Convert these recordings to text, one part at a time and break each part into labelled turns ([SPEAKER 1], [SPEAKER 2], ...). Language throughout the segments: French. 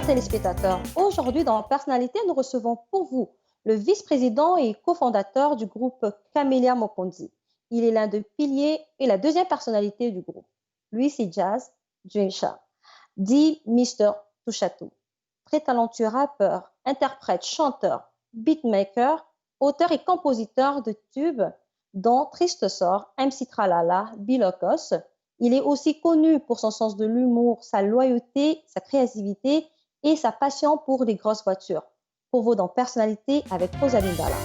[SPEAKER 1] téléspectateurs, aujourd'hui dans Personnalité, nous recevons pour vous le vice-président et cofondateur du groupe Camélia Mokonzi. Il est l'un des piliers et la deuxième personnalité du groupe. Lui, c'est Jazz Junsha, dit Mister Touchatou. Très talentueux rappeur, interprète, chanteur, beatmaker, auteur et compositeur de tubes dont Triste Sort, MC Tralala, Bilokos. Il est aussi connu pour son sens de l'humour, sa loyauté, sa créativité et sa passion pour les grosses voitures. Pour vous dans Personnalité avec Rosaline Dalla.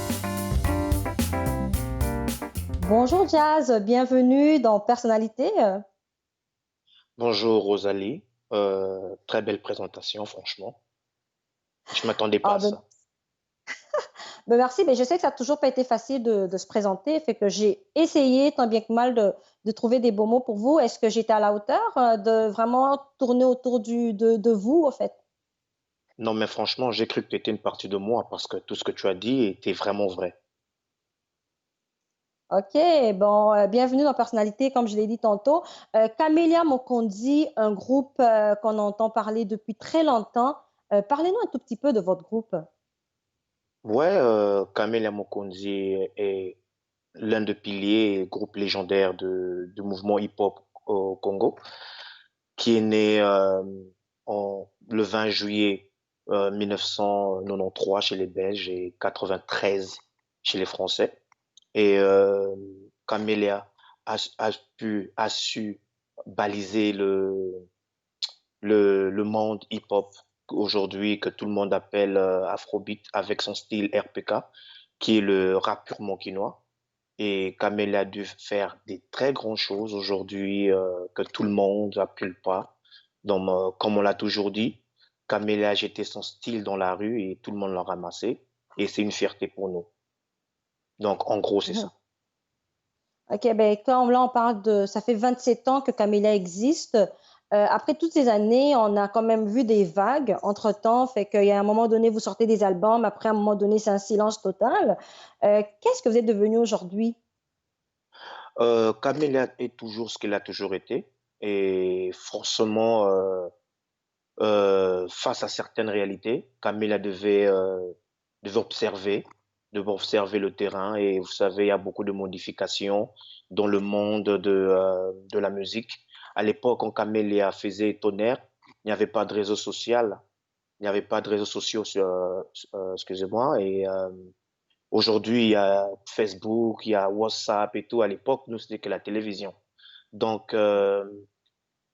[SPEAKER 1] Bonjour Jazz, bienvenue dans Personnalité.
[SPEAKER 2] Bonjour Rosalie. Très belle présentation, franchement. Je m'attendais pas
[SPEAKER 1] Ah,
[SPEAKER 2] à ça.
[SPEAKER 1] merci, mais je sais que ça n'a toujours pas été facile de se présenter, fait que j'ai essayé tant bien que mal de trouver des beaux mots pour vous. Est-ce que j'étais à la hauteur de vraiment tourner autour de vous, en fait?
[SPEAKER 2] Non, mais franchement, j'ai cru que tu étais une partie de moi parce que tout ce que tu as dit était vraiment vrai.
[SPEAKER 1] OK, bon, bienvenue dans Personnalité, comme je l'ai dit tantôt. Camélia Mokondi, un groupe qu'on entend parler depuis très longtemps. Parlez-nous un tout petit peu de votre groupe.
[SPEAKER 2] Ouais, Kamel Amokonzi est l'un des piliers et groupe légendaire du mouvement hip-hop au Congo, qui est né le 20 juillet 1993 chez les Belges et 93 chez les Français. Et Camélia a su baliser le monde hip-hop aujourd'hui que tout le monde appelle Afrobeat avec son style RPK, qui est le rap purement quinois. Et Camélia a dû faire des très grandes choses aujourd'hui que tout le monde a pris le pas. Donc, comme on l'a toujours dit, Camélia a jeté son style dans la rue et tout le monde l'a ramassé. Et c'est une fierté pour nous. Donc, en gros, c'est
[SPEAKER 1] Mhm.
[SPEAKER 2] ça.
[SPEAKER 1] OK, ben quand là on parle de, ça fait 27 ans que Camélia existe. Après toutes ces années, on a quand même vu des vagues entre-temps, fait qu'il y a un moment donné, vous sortez des albums, après à un moment donné, c'est un silence total. Qu'est-ce que vous êtes devenu aujourd'hui?
[SPEAKER 2] Camélia est toujours ce qu'il a toujours été. Et forcément, face à certaines réalités, Camélia devait observer le terrain. Et vous savez, il y a beaucoup de modifications dans le monde de la musique. À l'époque, quand Camélia faisait Tonnerre, il n'y avait pas de réseau social. Il n'y avait pas de réseaux sociaux, excusez-moi. Et aujourd'hui, il y a Facebook, il y a WhatsApp et tout. À l'époque, nous, c'était que la télévision. Donc,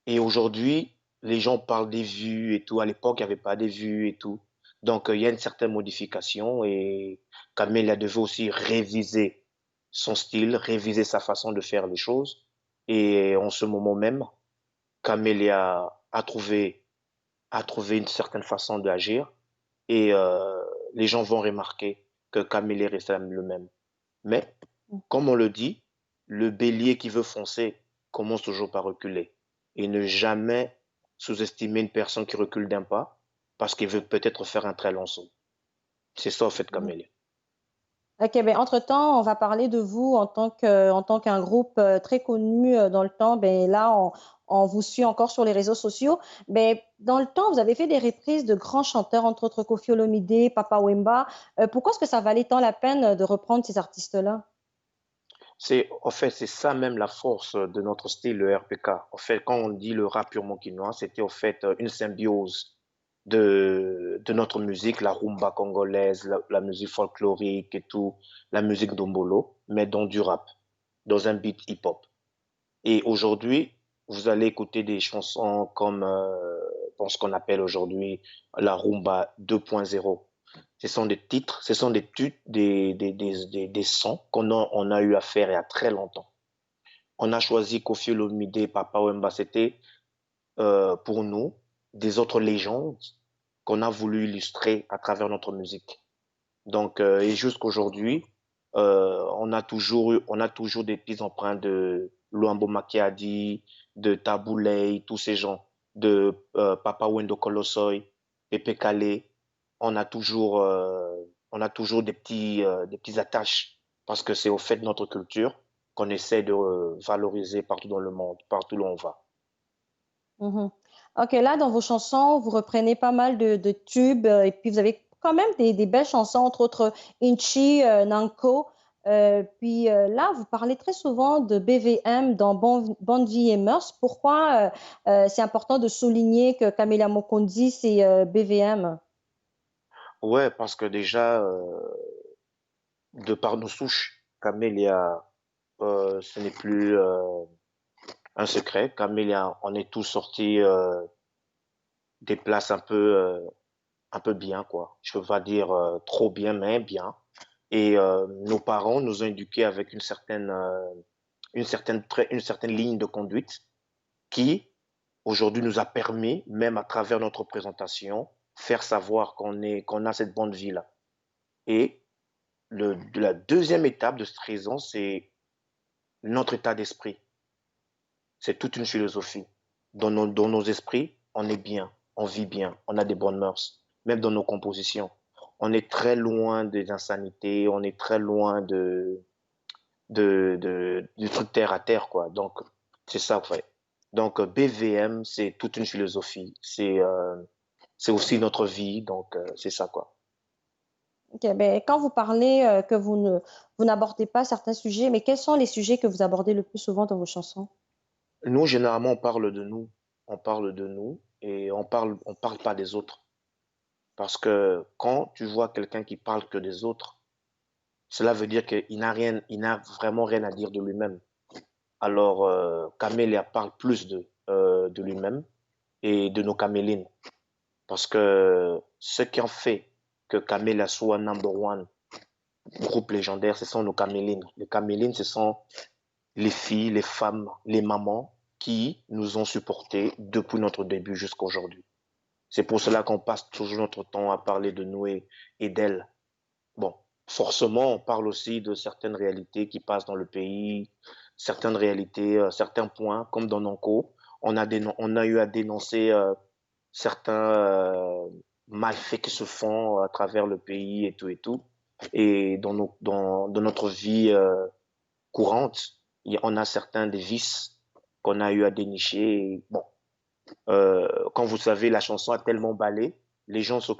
[SPEAKER 2] et aujourd'hui, les gens parlent des vues et tout. À l'époque, il n'y avait pas des vues et tout. Donc, il y a une certaine modification et Camélia devait aussi réviser son style, réviser sa façon de faire les choses. Et en ce moment même, Camélia a trouvé une certaine façon d'agir et les gens vont remarquer que Camélia reste le même. Mais, comme on le dit, le bélier qui veut foncer commence toujours par reculer. Et ne jamais sous-estimer une personne qui recule d'un pas parce qu'il veut peut-être faire un très long saut. C'est ça, en fait, Camélia.
[SPEAKER 1] OK, ben, entre-temps, on va parler de vous en tant qu'un groupe très connu dans le temps. Ben, là, on vous suit encore sur les réseaux sociaux. Ben, dans le temps, vous avez fait des reprises de grands chanteurs, entre autres Koffi Olomide, Papa Wemba. Pourquoi est-ce que ça valait tant la peine de reprendre ces artistes-là?
[SPEAKER 2] En fait, c'est ça même la force de notre style, le RPK. En fait, quand on dit le rap purement quinois, c'était en fait une symbiose de notre musique, la rumba congolaise, la musique folklorique et tout, la musique dombolo, mais dans du rap, dans un beat hip-hop. Et aujourd'hui, vous allez écouter des chansons comme dans ce qu'on appelle aujourd'hui la rumba 2.0. Ce sont des titres, ce sont des sons on a eu à faire il y a très longtemps. On a choisi Koffi Olomide, Papa Wemba, c'était pour nous des autres légendes qu'on a voulu illustrer à travers notre musique. Donc, et jusqu'aujourd'hui, on a toujours des petites empreintes de Luambo Makiadi, de Taboulay, tous ces gens, de Papa Wendo Kolosoy, Pepe Kale. On a toujours, euh, on a toujours des petits attaches parce que c'est au fait de notre culture qu'on essaie de valoriser partout dans le monde, partout où on va.
[SPEAKER 1] Mhm. Ok, là, dans vos chansons, vous reprenez pas mal de tubes et puis vous avez quand même des belles chansons, entre autres Inchi, Nanko. Puis là, vous parlez très souvent de BVM dans Bonne Vie et Mœurs. Pourquoi c'est important de souligner que Camélia Mokonzi, c'est BVM?
[SPEAKER 2] Ouais, parce que déjà, de par nos souches, Camélia, ce n'est plus un secret. Camélia, on est tous sortis des places un peu bien, quoi. Je veux pas dire trop bien, mais bien. Et nos parents nous ont éduqués avec une certaine ligne de conduite qui, aujourd'hui, nous a permis, même à travers notre présentation, faire savoir qu'on a cette bonne vie-là. Et la deuxième étape de cette raison, c'est notre état d'esprit. C'est toute une philosophie. Dans nos esprits, on est bien, on vit bien, on a des bonnes mœurs, même dans nos compositions. On est très loin des insanités, on est très loin du truc terre à terre, quoi. Donc, c'est ça, en fait. Donc, BVM, c'est toute une philosophie. C'est aussi notre vie, donc c'est ça, quoi.
[SPEAKER 1] Ok, ben, quand vous parlez que vous n'abordez pas certains sujets, mais quels sont les sujets que vous abordez le plus souvent dans vos chansons?
[SPEAKER 2] Nous, généralement, on parle de nous. On parle de nous et on parle pas des autres. Parce que quand tu vois quelqu'un qui parle que des autres, cela veut dire il n'a vraiment rien à dire de lui-même. Alors, Camélia parle plus de lui-même et de nos camélines. Parce que ce qui en fait que Camélia soit number one groupe légendaire, ce sont nos camélines. Les camélines, ce sont les filles, les femmes, les mamans qui nous ont supportés depuis notre début jusqu'à aujourd'hui. C'est pour cela qu'on passe toujours notre temps à parler de nous et d'elles. Bon, forcément, on parle aussi de certaines réalités qui passent dans le pays, certaines réalités, certains points, comme dans Nanco. On a eu à dénoncer certains malfaits qui se font à travers le pays et tout et tout. Et dans notre vie courante, on a certains des vices qu'on a eu à dénicher. Et bon, quand vous savez, la chanson a tellement ballé, les gens sont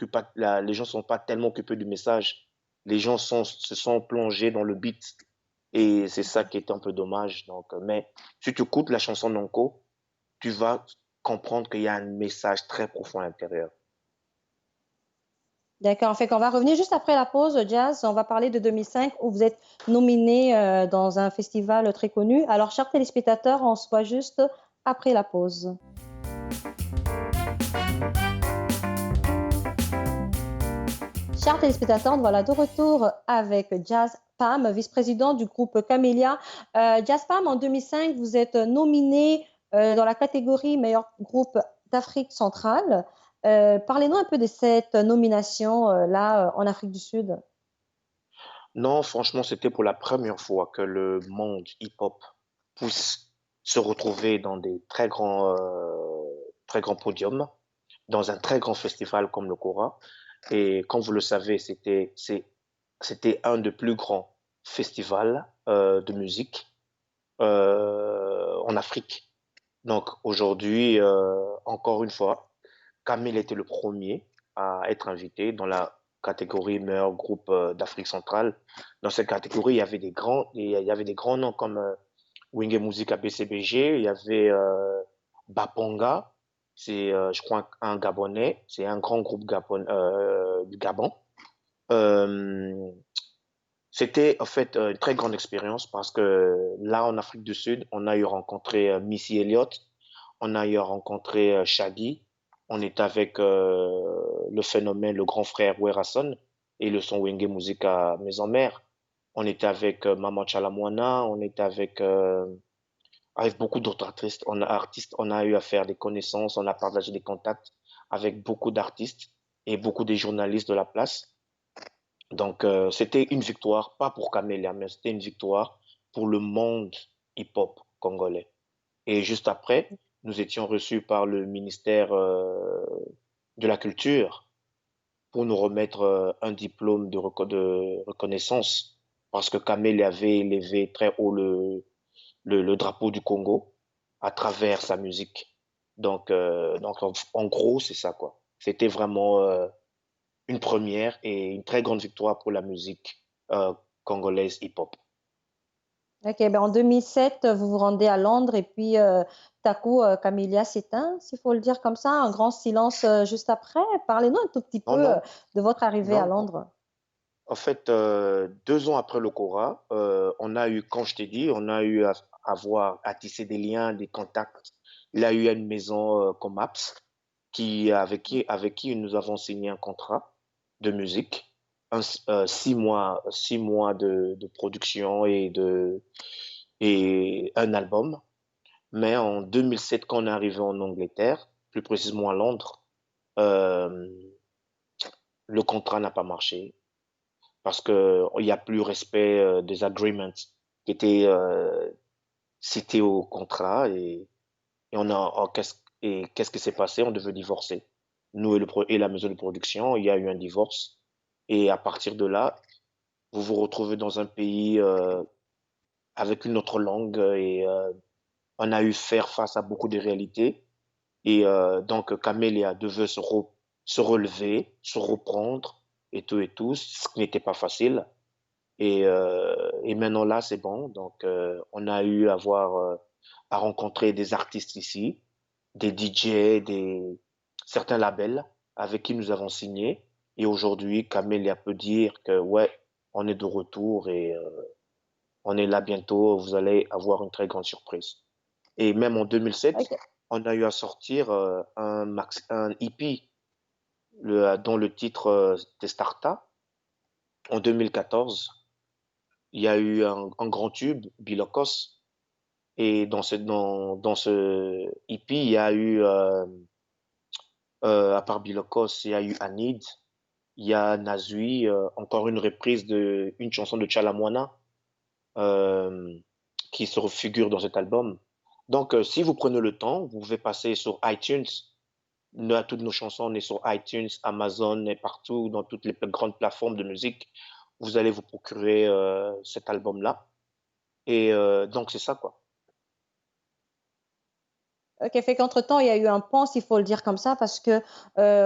[SPEAKER 2] pas tellement occupés du message. Se sont plongés dans le beat. Et c'est ça qui est un peu dommage. Donc, mais si tu écoutes la chanson Nonko, tu vas comprendre qu'il y a un message très profond à l'intérieur.
[SPEAKER 1] D'accord. Fait qu'on va revenir juste après la pause jazz. On va parler de 2005 où vous êtes nominé dans un festival très connu. Alors, chers téléspectateurs, on se voit juste après la pause. Chers téléspectateurs, voilà de retour avec Jazz Pam, vice-président du groupe Camélia. Jazz Pam, en 2005, vous êtes nominé dans la catégorie meilleur groupe d'Afrique centrale. Parlez-nous un peu de cette nomination là en Afrique du Sud.
[SPEAKER 2] Non, franchement, c'était pour la première fois que le monde hip-hop puisse se retrouver dans des très grands podiums, dans un très grand festival comme le Cora. Et comme vous le savez, c'était un des plus grands festivals de musique en Afrique. Donc aujourd'hui, encore une fois, Camille était le premier à être invité dans la catégorie meilleur groupe d'Afrique centrale. Dans cette catégorie, il y avait des grands noms comme Wenge Music BCBG, il y avait Baponga, c'est je crois un Gabonais, c'est un grand groupe du Gabon. Euh, C'était en fait une très grande expérience parce que là en Afrique du Sud, on a eu rencontré Missy Elliott, on a eu rencontré Shaggy, on est avec le phénomène, le grand frère Werason et le son Wenge Music à Maison Mère. On était avec Maman Chalamwana, on était avec beaucoup d'autres artistes. On a eu à faire des connaissances, on a partagé des contacts avec beaucoup d'artistes et beaucoup des journalistes de la place. Donc, c'était une victoire, pas pour Camélia, mais c'était une victoire pour le monde hip-hop congolais. Et juste après, nous étions reçus par le ministère de la Culture pour nous remettre un diplôme de reconnaissance parce que Camélia avait élevé très haut le drapeau du Congo à travers sa musique. Donc en gros, c'est ça, quoi. C'était vraiment une première et une très grande victoire pour la musique congolaise hip-hop.
[SPEAKER 1] Ok, ben en 2007, vous vous rendez à Londres et puis tout à coup, Camélia s'éteint, s'il faut le dire comme ça, un grand silence juste après. Parlez-nous un tout petit
[SPEAKER 2] Non,
[SPEAKER 1] peu
[SPEAKER 2] non,
[SPEAKER 1] de votre arrivée à
[SPEAKER 2] non.
[SPEAKER 1] Londres.
[SPEAKER 2] En fait, 2 ans après le Cora, on a eu, quand je t'ai dit, on a eu à tisser des liens, des contacts. Il a eu une maison comme Apps avec qui nous avons signé un contrat de musique, 6 mois de production et un album. Mais en 2007, quand on est arrivé en Angleterre, plus précisément à Londres, euh, le contrat n'a pas marché parce que il n'y a plus respect des agreements qui étaient cités au contrat et on a qu'est-ce qui s'est passé? On devait divorcer. Nous et la maison de production, il y a eu un divorce et à partir de là, vous vous retrouvez dans un pays avec une autre langue et on a eu faire face à beaucoup de réalités et donc Camélia devait se relever, se reprendre et tout, ce qui n'était pas facile. Et maintenant là, c'est bon. Donc, on a eu à rencontrer des artistes ici, des DJ, certains labels avec qui nous avons signé. Et aujourd'hui, Camélia peut dire que ouais, on est de retour et on est là bientôt. Vous allez avoir une très grande surprise. Et même en 2007,
[SPEAKER 1] Ok.
[SPEAKER 2] on a eu à sortir un EP dont le titre était Starta en 2014. Il y a eu un grand tube, Bilokos, et dans ce EP, il y a eu, à part Bilokos, il y a eu Anid, il y a Nazui, encore une reprise de une chanson de Chalamwana euh, qui se figure dans cet album. Donc, si vous prenez le temps, vous pouvez passer sur iTunes. Toutes nos chansons, on est sur iTunes, Amazon et partout, dans toutes les grandes plateformes de musique. Vous allez vous procurer cet album-là. Et donc, c'est ça, quoi.
[SPEAKER 1] Ok, fait qu'entre-temps, il y a eu un pont, s'il faut le dire comme ça, parce que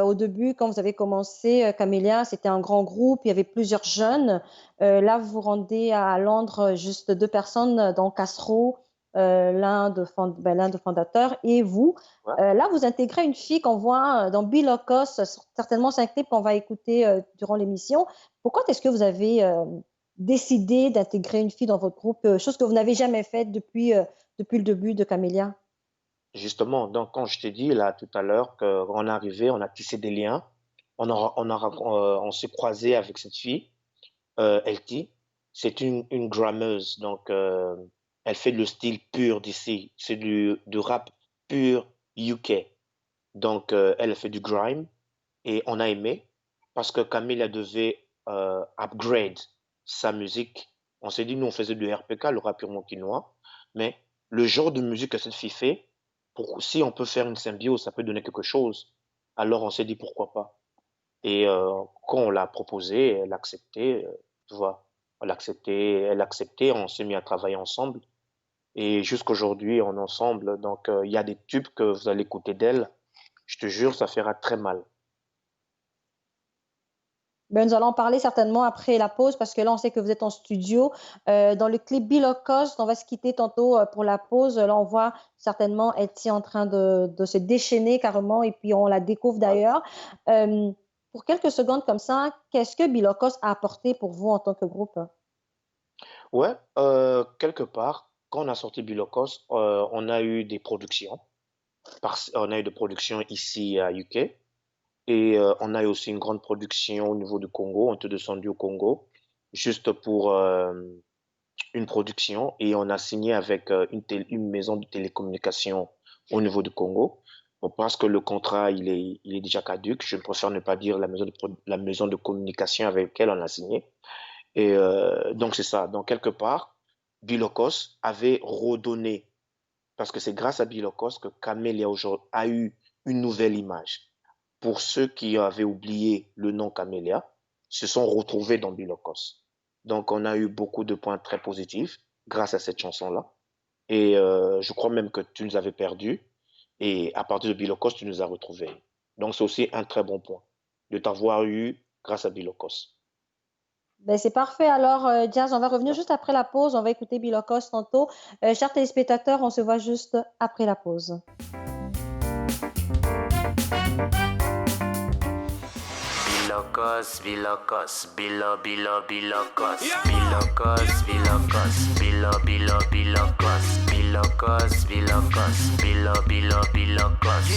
[SPEAKER 1] au début, quand vous avez commencé, Camélia, c'était un grand groupe, il y avait plusieurs jeunes. Là, vous vous rendez à Londres, juste deux personnes, donc Castro, l'un de fondateurs, et vous.
[SPEAKER 2] Ouais.
[SPEAKER 1] Là, vous intégrez une fille qu'on voit dans Bilokos, certainement c'est un clip qu'on va écouter durant l'émission. Pourquoi est-ce que vous avez décidé d'intégrer une fille dans votre groupe, chose que vous n'avez jamais faite depuis le début de Camélia?
[SPEAKER 2] Justement, donc quand je t'ai dit là tout à l'heure qu'on est arrivé, on a tissé des liens, on s'est croisé avec cette fille, LT. C'est une grammeuse, donc elle fait le style pur d'ici. C'est du rap pur UK. Donc elle fait du grime et on a aimé parce que Camille elle devait upgrade sa musique. On s'est dit, nous on faisait du RPK, le rap purement quinois, mais le genre de musique que cette fille fait, si on peut faire une symbiose, ça peut donner quelque chose. Alors on s'est dit pourquoi pas. Et quand on l'a proposé, elle a accepté, tu vois, elle a accepté, on s'est mis à travailler ensemble. Et jusqu'aujourd'hui, on est ensemble. Donc il y a des tubes que vous allez écouter d'elle. Je te jure, ça fera très mal.
[SPEAKER 1] Ben, nous allons en parler certainement après la pause parce que là, on sait que vous êtes en studio. Dans le clip Bill Cost, on va se quitter tantôt pour la pause. Là, on voit certainement Etsy en train de se déchaîner carrément et puis on la découvre
[SPEAKER 2] Ouais.
[SPEAKER 1] d'ailleurs. Euh, pour quelques secondes comme ça, qu'est-ce que Bill Cost a apporté pour vous en tant que groupe?
[SPEAKER 2] Ouais, quelque part, quand on a sorti Bilokos, on a eu des productions. On a eu des productions ici à UK. Et on a eu aussi une grande production au niveau du Congo. On était descendu au Congo juste pour une production. Et on a signé avec une maison de télécommunication au niveau du Congo. Bon, parce que le contrat, il est déjà caduc. Je préfère ne pas dire la maison de communication avec laquelle on a signé. Et donc, c'est ça. Donc, quelque part, Bilokos avait redonné, parce que c'est grâce à Bilokos que Camélia aujourd'hui a eu une nouvelle image. Pour ceux qui avaient oublié le nom Camélia, se sont retrouvés dans Bilokos. Donc, on a eu beaucoup de points très positifs grâce à cette chanson-là. Et je crois même que tu nous avais perdus. Et à partir de Bilokos, tu nous as retrouvés. Donc, c'est aussi un très bon point de t'avoir eu grâce à Bilokos.
[SPEAKER 1] Ben, c'est parfait. Alors, Jazz, on va revenir juste après la pause. On va écouter Bilokos tantôt. Chers téléspectateurs, on se voit juste après la pause.
[SPEAKER 3] Bilokos, Bilokos, Bilo, Bilo, Bilokos. Bilokos, Bilokos, Bilo, Bilo, Bilokos. Bilokos, Bilokos, Bilo, Bilo, Bilokos.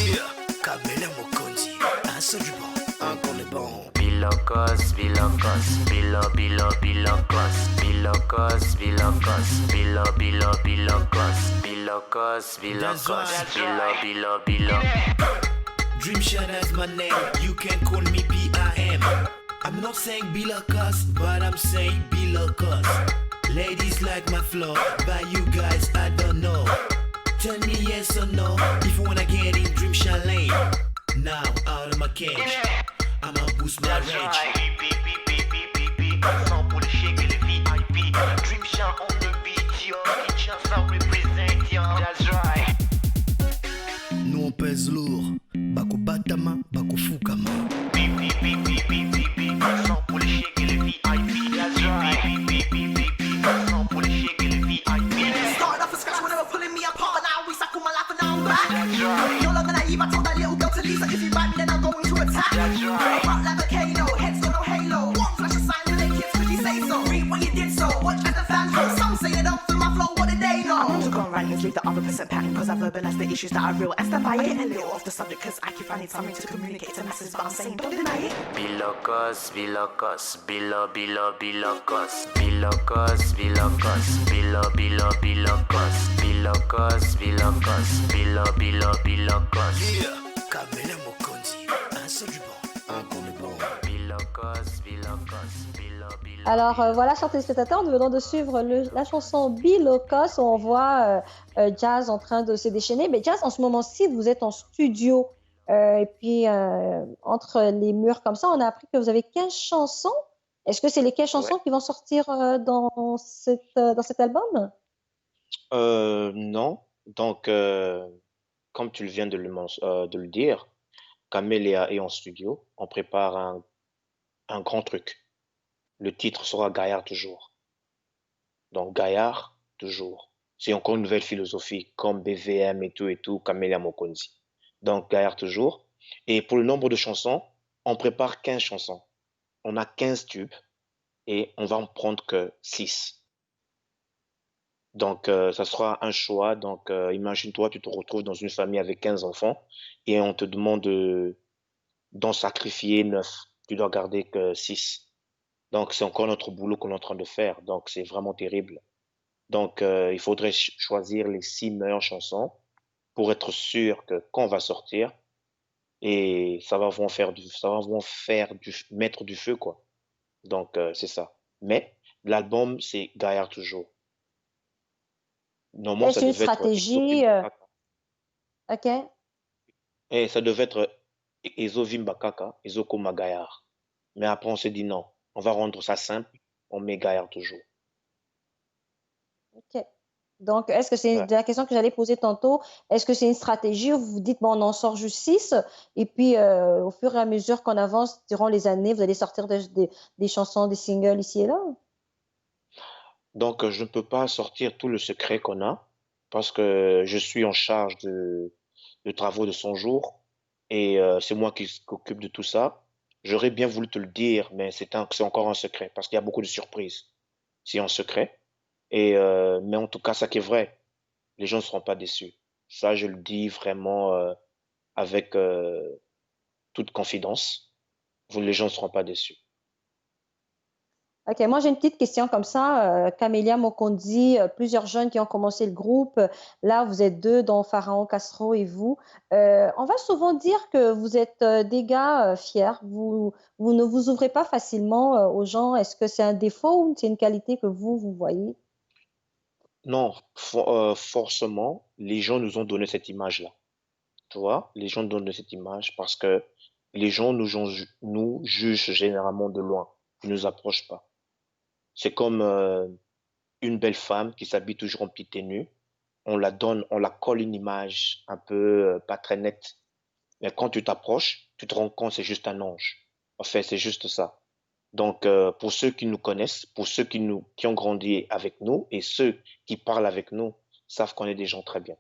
[SPEAKER 4] Kamele Mokonzi, un seul du bon, un qu'on est bon.
[SPEAKER 3] Bilokos, Bilokos, Bilo, Bilo, Bilokos. Bilokos, Bilokos, Bilo, Bilo, Bilokos. Bilokos, Bilokos, Bilo, Bilo, Bilokos.
[SPEAKER 4] Dream Shine is my name, you can call me B.I.M. I'm not saying Bilokos, but I'm saying Bilokos. Ladies like my flow, but you guys I don't know. Tell me yes or no, if you wanna get in Dream Shine lane. Now out of my cage, I'ma boost my range.
[SPEAKER 5] Sans pour les chèques et les VIP. Dream Shine on the beat, yo. Kinshasa represent, yo. That's right.
[SPEAKER 4] Nous on pèse lourd, Bako Batama, Bako Fukama.
[SPEAKER 5] Sans pour les chèques et les VIP. That's right. Sans pour les chèques et les VIP.
[SPEAKER 6] Started off a scratch when they were pulling me apart, but now we cycle my life and now I'm back.
[SPEAKER 5] That's right.
[SPEAKER 6] No longer naive, I told that little girl to leave, so if you bite me then I'm going to attack.
[SPEAKER 5] That's right.
[SPEAKER 6] Rock like a Kano, heads got no halo. One flash of sign with their kids, could you say so? Read what you did so, watch as the fans go. Some say they don't feel my flow, what did they know? I'm to go right, let's leave the other percent pattern, cause I've verbalized the issues that are real. And stand by it, a little off the subject, cause I keep finding something to communicate to masses, but I'm saying don't deny it.
[SPEAKER 3] Bilokos, Bilokos, Bilo, Bilo, Bilokos. Bilokos, Bilokos, Bilo, Bilo, Bilokos. Bilokos, Bilokos, Bilo, Bilo, Bilokos.
[SPEAKER 4] Kamele Mokonzi, un seul du bon, un qu'on est bon.
[SPEAKER 3] Bilokos, Bilokos, Bilo, Bilo.
[SPEAKER 1] Alors voilà, chers téléspectateurs, nous venons de suivre la chanson Bilokos où on voit Jazz en train de se déchaîner. Mais Jazz, en ce moment-ci, vous êtes en studio et puis entre les murs comme ça, on a appris que vous avez 15 chansons. Est-ce que c'est les 15 chansons qui vont sortir dans cet album?
[SPEAKER 2] Non. Donc, comme tu viens de le dire, Camélia est en studio. On prépare un grand truc. Le titre sera Gaillard toujours. Donc, Gaillard toujours. C'est encore une nouvelle philosophie, comme BVM et tout, Camélia Mokonzi. Donc, Gaillard toujours. Et pour le nombre de chansons, on prépare 15 chansons. On a 15 tubes et on va en prendre que 6. Donc, ça sera un choix. Donc, imagine-toi, tu te retrouves dans une famille avec 15 enfants et on te demande d'en sacrifier 9. Tu dois garder que 6. Donc, c'est encore notre boulot qu'on est en train de faire. Donc, c'est vraiment terrible. Donc, il faudrait choisir les 6 meilleures chansons pour être sûr que quand on va sortir, et ça va vraiment mettre du feu, quoi. Donc, c'est ça. Mais l'album, c'est Gaillard toujours. Normalement, ça
[SPEAKER 1] Est-ce une
[SPEAKER 2] devait être
[SPEAKER 1] stratégie? OK.
[SPEAKER 2] Et ça devait être Ezovim Bakaka, Ezoko Magayar. Mais après, on s'est dit non, on va rendre ça simple, on met Gaillard toujours.
[SPEAKER 1] OK. Donc, est-ce que c'est
[SPEAKER 2] Ouais.
[SPEAKER 1] la question que j'allais poser tantôt? Est-ce que c'est une stratégie où vous vous dites, bon, on en sort juste 6 et puis au fur et à mesure qu'on avance durant les années, vous allez sortir des chansons, des singles ici et là?
[SPEAKER 2] Donc, je ne peux pas sortir tout le secret qu'on a parce que je suis en charge de travaux de 100 jours et c'est moi qui s'occupe de tout ça. J'aurais bien voulu te le dire, mais c'est encore un secret parce qu'il y a beaucoup de surprises. C'est un secret. Mais en tout cas, ça qui est vrai, les gens ne seront pas déçus. Ça, je le dis vraiment avec toute confidence. Les gens ne seront pas déçus.
[SPEAKER 1] OK, moi j'ai une petite question comme ça. Camélia Mokonzi, plusieurs jeunes qui ont commencé le groupe. Là, vous êtes deux, dont Pharaon Castro et vous. On va souvent dire que vous êtes des gars fiers. Vous ne vous ouvrez pas facilement aux gens. Est-ce que c'est un défaut ou c'est une qualité que vous voyez?
[SPEAKER 2] Non, forcément, les gens nous ont donné cette image-là. Tu vois, les gens nous donnent cette image parce que les gens nous jugent généralement de loin. Ils ne nous approchent pas. C'est comme une belle femme qui s'habille toujours en petite tenue on la donne, on la colle une image un peu pas très nette. Mais quand tu t'approches, tu te rends compte que c'est juste un ange. En fait, c'est juste ça. Donc, pour ceux qui nous connaissent, pour ceux qui ont grandi avec nous et ceux qui parlent avec nous, savent qu'on est des gens très bien.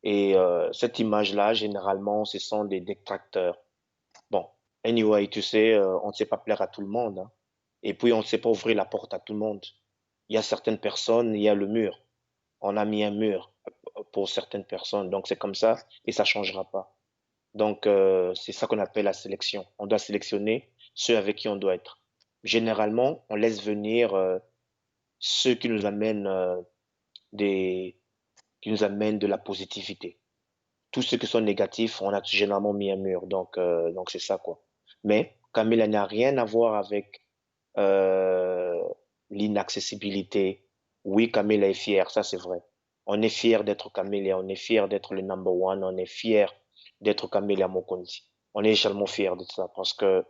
[SPEAKER 2] Et cette image-là, généralement, ce sont des détracteurs. Bon, anyway, tu sais, on ne sait pas plaire à tout le monde, hein. Et puis, on ne sait pas ouvrir la porte à tout le monde. Il y a certaines personnes, il y a le mur. On a mis un mur pour certaines personnes. Donc, c'est comme ça et ça ne changera pas. Donc, c'est ça qu'on appelle la sélection. On doit sélectionner ceux avec qui on doit être. Généralement, on laisse venir ceux qui nous amènent qui nous amènent de la positivité. Tous ceux qui sont négatifs, on a généralement mis un mur. Donc c'est ça, quoi. Mais Camilla n'a rien à voir avec euh, l'inaccessibilité. Oui, Camilla est fière, ça c'est vrai. On est fier d'être Camilla, on est fier d'être le number one, on est fier d'être Camilla Mokonzi. On est également fier de ça parce que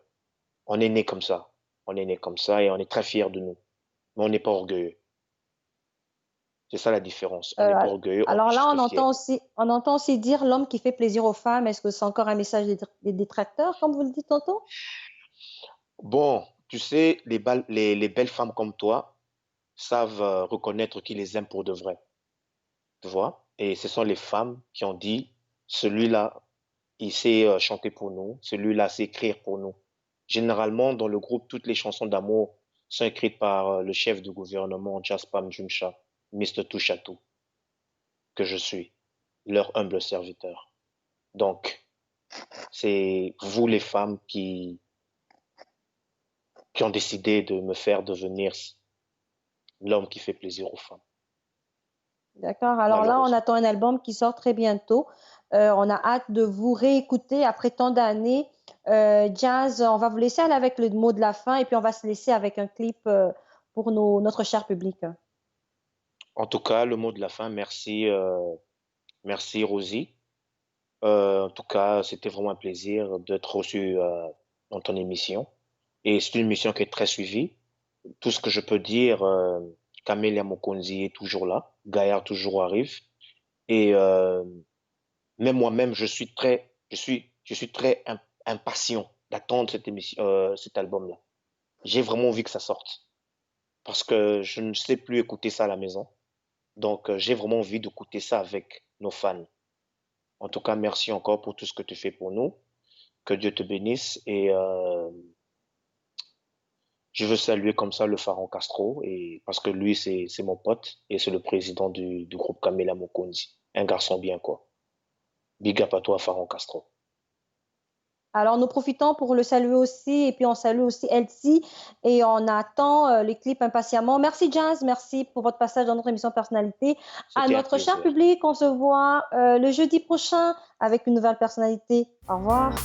[SPEAKER 2] on est né comme ça. On est né comme ça et on est très fier de nous. Mais on n'est pas orgueilleux. C'est ça la différence. On n'est
[SPEAKER 1] Euh,
[SPEAKER 2] pas orgueilleux, on est
[SPEAKER 1] alors là,
[SPEAKER 2] juste fier.
[SPEAKER 1] on entend aussi dire l'homme qui fait plaisir aux femmes. Est-ce que c'est encore un message des détracteurs, comme vous le dites tantôt?
[SPEAKER 2] Bon, tu sais, les belles femmes comme toi savent reconnaître qui les aime pour de vrai. Tu vois? Et ce sont les femmes qui ont dit, celui-là, il sait chanter pour nous, celui-là sait écrire pour nous. Généralement, dans le groupe, toutes les chansons d'amour sont écrites par le chef du gouvernement, Jaspam Jumsha, Mr. Touchatou, que je suis, leur humble serviteur. Donc, c'est vous les femmes qui ont décidé de me faire devenir l'homme qui fait plaisir aux femmes,
[SPEAKER 1] D'accord. Alors là, on
[SPEAKER 2] malheureusement.
[SPEAKER 1] attend un album qui sort très bientôt. On a hâte de vous réécouter après tant d'années. Jazz, on va vous laisser aller avec le mot de la fin et puis on va se laisser avec un clip pour notre cher public.
[SPEAKER 2] En tout cas, le mot de la fin, merci, merci Rosie. En tout cas, c'était vraiment un plaisir d'être reçu dans ton émission. Et c'est une émission qui est très suivie. Tout ce que je peux dire, Camélia Mokonzi est toujours là. Gaillard toujours arrive. Et même moi-même, je suis très impatient d'attendre cette émission, cet album-là. J'ai vraiment envie que ça sorte parce que je ne sais plus écouter ça à la maison. Donc, j'ai vraiment envie d'écouter ça avec nos fans. En tout cas, merci encore pour tout ce que tu fais pour nous. Que Dieu te bénisse. Et je veux saluer comme ça le Pharaon Castro, et, parce que lui, c'est mon pote et c'est le président du groupe Kamela Mokonzi. Un garçon bien, quoi. Big up à toi, Pharaon Castro.
[SPEAKER 1] Alors, nous profitons pour le saluer aussi et puis on salue aussi Elsie et on attend les clips impatiemment. Merci Jazz, merci pour votre passage dans notre émission Personnalité. À
[SPEAKER 2] C'était un
[SPEAKER 1] notre cher
[SPEAKER 2] plaisir.
[SPEAKER 1] public, on se voit le jeudi prochain avec une nouvelle personnalité. Au revoir.